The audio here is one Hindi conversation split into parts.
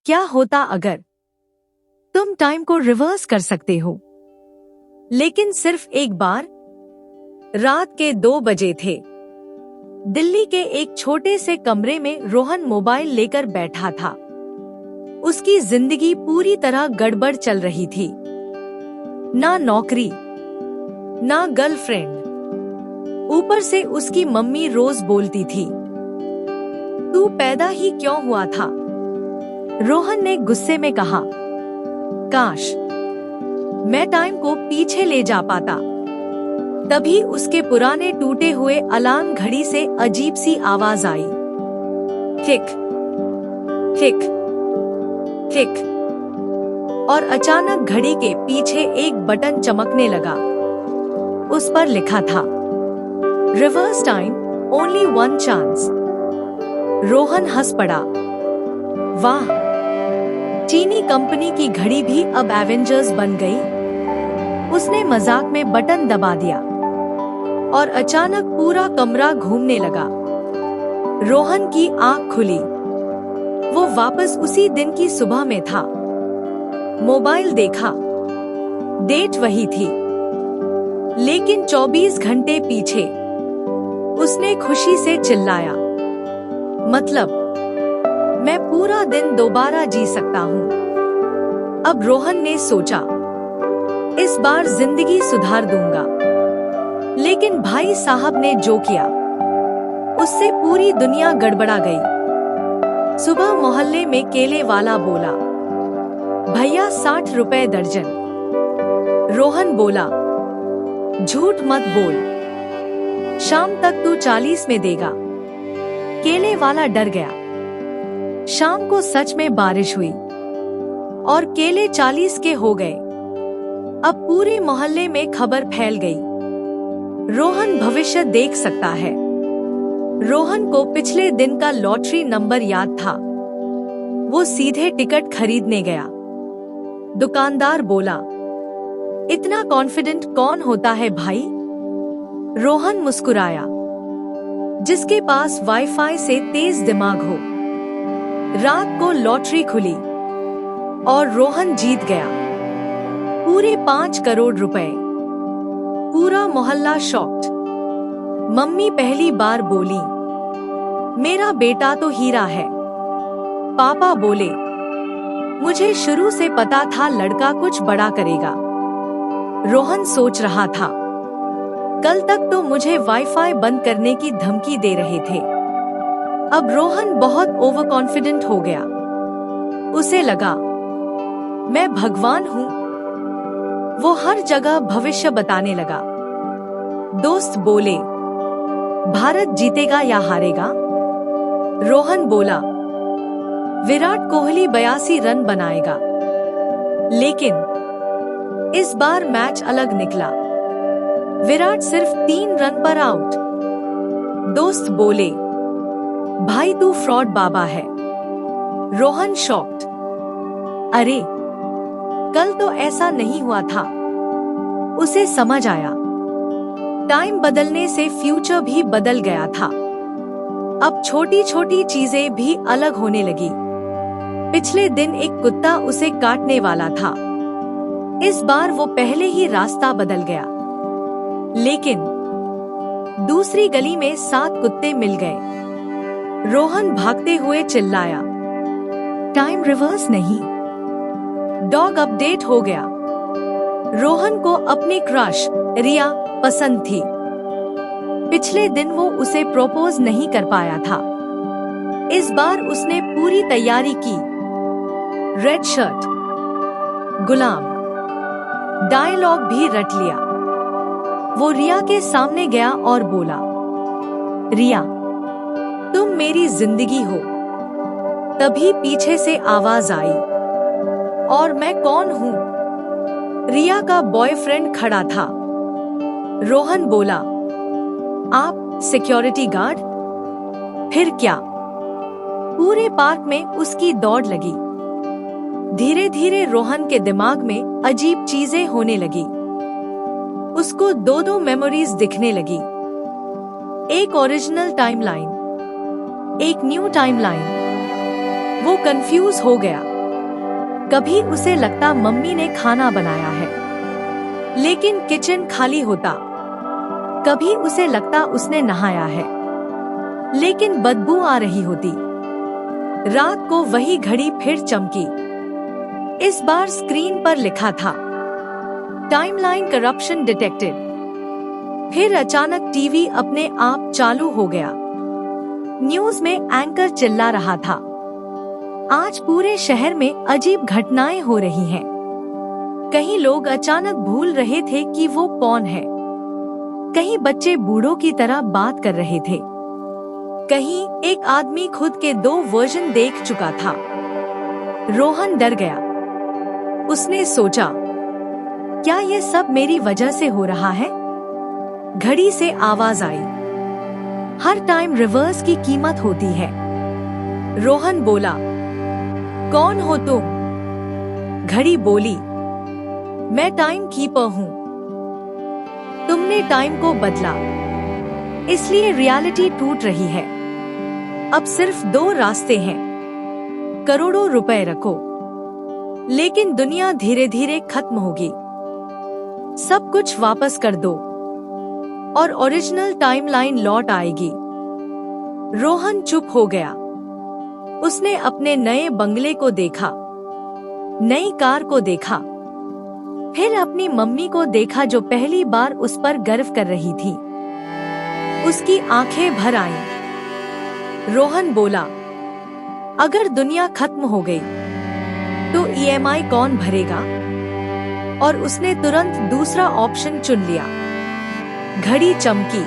क्या होता अगर तुम टाइम को रिवर्स कर सकते हो, लेकिन सिर्फ एक बार। रात के 2 बजे थे। दिल्ली के एक छोटे से कमरे में रोहन मोबाइल लेकर बैठा था। उसकी जिंदगी पूरी तरह गड़बड़ चल रही थी। ना नौकरी, ना गर्लफ्रेंड, ऊपर से उसकी मम्मी रोज बोलती थी, तू पैदा ही क्यों हुआ था। रोहन ने गुस्से में कहा, काश मैं टाइम को पीछे ले जा पाता। तभी उसके पुराने टूटे हुए अलार्म घड़ी से अजीब सी आवाज आई, टिक टिक टिक। और अचानक घड़ी के पीछे एक बटन चमकने लगा। उस पर लिखा था, reverse time, only one chance. Rohan हंस पड़ा। वाह, चीनी कंपनी की घड़ी भी अब एवेंजर्स बन गई। उसने मजाक में बटन दबा दिया और अचानक पूरा कमरा घूमने लगा। रोहन की आंख खुली। वो वापस उसी दिन की सुबह में था। मोबाइल देखा, डेट वही थी, लेकिन 24 घंटे पीछे। उसने खुशी से चिल्लाया, मतलब मैं पूरा दिन दोबारा जी सकता हूँ। अब रोहन ने सोचा, इस बार जिंदगी सुधार दूंगा। लेकिन भाई साहब ने जो किया, उससे पूरी दुनिया गड़बड़ा गई। सुबह मोहल्ले में केले वाला बोला, भैया 60 रुपए दर्जन। रोहन बोला, झूठ मत बोल, शाम तक तू 40 में देगा। केले वाला डर गया। शाम को सच में बारिश हुई और केले 40 के हो गए। अब पूरे मोहल्ले में खबर फैल गई, रोहन भविष्य देख सकता है। रोहन को पिछले दिन का लॉटरी नंबर याद था। वो सीधे टिकट खरीदने गया। दुकानदार बोला, इतना कॉन्फिडेंट कौन होता है भाई। रोहन मुस्कुराया, जिसके पास वाईफाई से तेज दिमाग हो। रात को लॉटरी खुली और रोहन जीत गया पूरे 5 करोड़ रुपए। पूरा मोहल्ला शॉक्ड। मम्मी पहली बार बोली, मेरा बेटा तो हीरा है। पापा बोले, मुझे शुरू से पता था लड़का कुछ बड़ा करेगा। रोहन सोच रहा था, कल तक तो मुझे वाईफाई बंद करने की धमकी दे रहे थे। अब रोहन बहुत ओवर कॉन्फिडेंट हो गया। उसे लगा, मैं भगवान हूँ। वो हर जगह भविष्य बताने लगा। दोस्त बोले, भारत जीतेगा या हारेगा। रोहन बोला, विराट कोहली 82 रन बनाएगा। लेकिन इस बार मैच अलग निकला। विराट सिर्फ 3 रन पर आउट। दोस्त बोले, भाई तू फ्रॉड बाबा है। रोहन शॉक्ड। अरे, कल तो ऐसा नहीं हुआ था। उसे समझ आया, टाइम बदलने से फ्यूचर भी बदल गया था। अब छोटी छोटी चीजें भी अलग होने लगी। पिछले दिन एक कुत्ता उसे काटने वाला था। इस बार वो पहले ही रास्ता बदल गया। लेकिन दूसरी गली में 7 कुत्ते मिल गए। रोहन भागते हुए चिल्लाया, टाइम रिवर्स नहीं, डॉग अपडेट हो गया। रोहन को अपनी क्रश रिया पसंद थी। पिछले दिन वो उसे प्रपोज नहीं कर पाया था। इस बार उसने पूरी तैयारी की। रेड शर्ट, गुलाम, डायलॉग भी रट लिया। वो रिया के सामने गया और बोला, रिया तुम मेरी जिंदगी हो। तभी पीछे से आवाज आई, और मैं कौन हूँ। रिया का बॉयफ्रेंड खड़ा था। रोहन बोला, आप सिक्योरिटी गार्ड। फिर क्या। पूरे पार्क में उसकी दौड़ लगी। धीरे धीरे रोहन के दिमाग में अजीब चीजें होने लगी। उसको 2-2 मेमोरीज दिखने लगी। एक ओरिजिनल टाइमलाइन, एक न्यू टाइमलाइन। वो कंफ्यूज हो गया। कभी उसे लगता मम्मी ने खाना बनाया है, लेकिन किचन खाली होता। कभी उसे लगता उसने नहाया है, लेकिन बदबू आ रही होती। रात को वही घड़ी फिर चमकी। इस बार स्क्रीन पर लिखा था, टाइमलाइन करप्शन डिटेक्टेड। फिर अचानक टीवी अपने आप चालू हो गया। न्यूज में एंकर चिल्ला रहा था, आज पूरे शहर में अजीब घटनाएं हो रही हैं। कहीं लोग अचानक भूल रहे थे कि वो कौन है। कहीं बच्चे बूढ़ों की तरह बात कर रहे थे। कहीं एक आदमी खुद के 2 वर्जन देख चुका था। रोहन डर गया। उसने सोचा, क्या ये सब मेरी वजह से हो रहा है? घड़ी से आवाज आई, हर टाइम रिवर्स की कीमत होती है। रोहन बोला, कौन हो तुम? घड़ी बोली, मैं टाइम कीपर हूँ। तुमने टाइम को बदला, इसलिए रियलिटी टूट रही है। अब सिर्फ 2 रास्ते हैं, करोड़ों रुपए रखो, लेकिन दुनिया धीरे धीरे खत्म होगी। सब कुछ वापस कर दो और ओरिजिनल टाइमलाइन लौट आएगी। रोहन चुप हो गया। उसने अपने नए बंगले को देखा, नई कार को देखा, फिर अपनी मम्मी को देखा जो पहली बार उस पर गर्व कर रही थी। उसकी आंखें भर आईं। रोहन बोला, अगर दुनिया खत्म हो गई तो ईएमआई कौन भरेगा? और उसने तुरंत दूसरा ऑप्शन चुन लिया। घड़ी चमकी,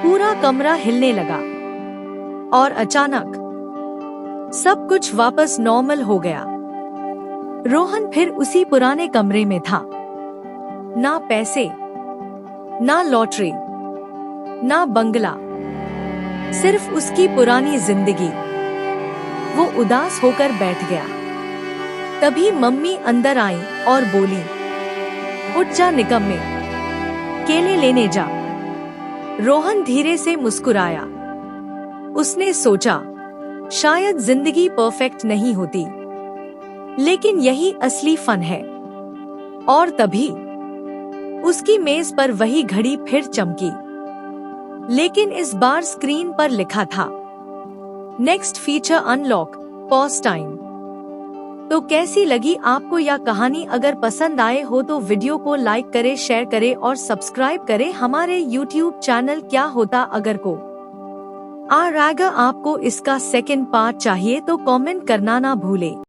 पूरा कमरा हिलने लगा और अचानक सब कुछ वापस नॉर्मल हो गया। रोहन फिर उसी पुराने कमरे में था। ना पैसे, ना लॉटरी, ना बंगला, सिर्फ उसकी पुरानी जिंदगी। वो उदास होकर बैठ गया। तभी मम्मी अंदर आई और बोली, उठ जा निकम्मे, केले लेने जा। रोहन धीरे से मुस्कुराया। उसने सोचा, शायद जिंदगी परफेक्ट नहीं होती, लेकिन यही असली फन है। और तभी उसकी मेज पर वही घड़ी फिर चमकी, लेकिन इस बार स्क्रीन पर लिखा था, next feature unlock, pause time. तो कैसी लगी आपको यह कहानी? अगर पसंद आए हो तो वीडियो को लाइक करें, शेयर करें और सब्सक्राइब करें हमारे YouTube चैनल क्या होता अगर को। और अगर आपको इसका सेकंड पार्ट चाहिए तो कमेंट करना ना भूले।